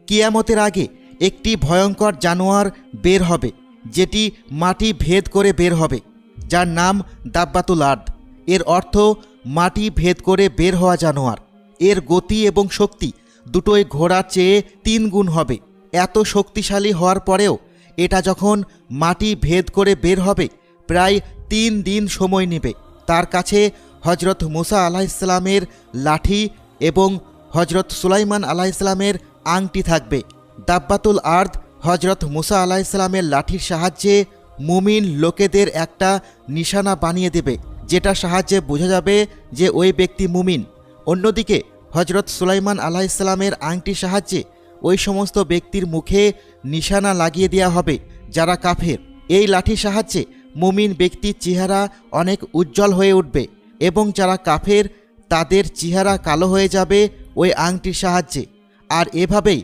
কিয়ামতের আগে একটি ভয়ঙ্কর জানোয়ার বের হবে, যেটি মাটি ভেদ করে বের হবে, যার নাম দাব্বাতুল আর্দ। এর অর্থ মাটি ভেদ করে বের হওয়া জানোয়ার। এর গতি এবং শক্তি দুটোই ঘোড়ার চেয়ে 3 গুণ হবে। এত শক্তিশালী হওয়ার পরেও এটা যখন মাটি ভেদ করে বের হবে, প্রায় 3 দিন সময় নেবে। তার কাছে হজরত মুসা আলাইহিসসালামের লাঠি এবং হজরত সুলাইমান আলাইহিসসালামের আংটি থাকবে। দাব্বাতুল আর্দ হজরত মুসা আলাইহিসসালামের লাঠির সাহায্যে মুমিন লোকেদের একটা নিশানা বানিয়ে দেবে, যেটা সাহায্যে বোঝা যাবে যে ওই ব্যক্তি মুমিন। অন্যদিকে হজরত সুলাইমান আলাইহিসসালামের আংটির সাহায্যে ওই সমস্ত ব্যক্তির মুখে নিশানা লাগিয়ে দেওয়া হবে যারা কাফের। এই লাঠির সাহায্যে মুমিন ব্যক্তির চেহারা অনেক উজ্জ্বল হয়ে উঠবে এবং যারা কাফের তাদের চেহারা কালো হয়ে যাবে ওই আংটির সাহায্যে। আর এভাবেই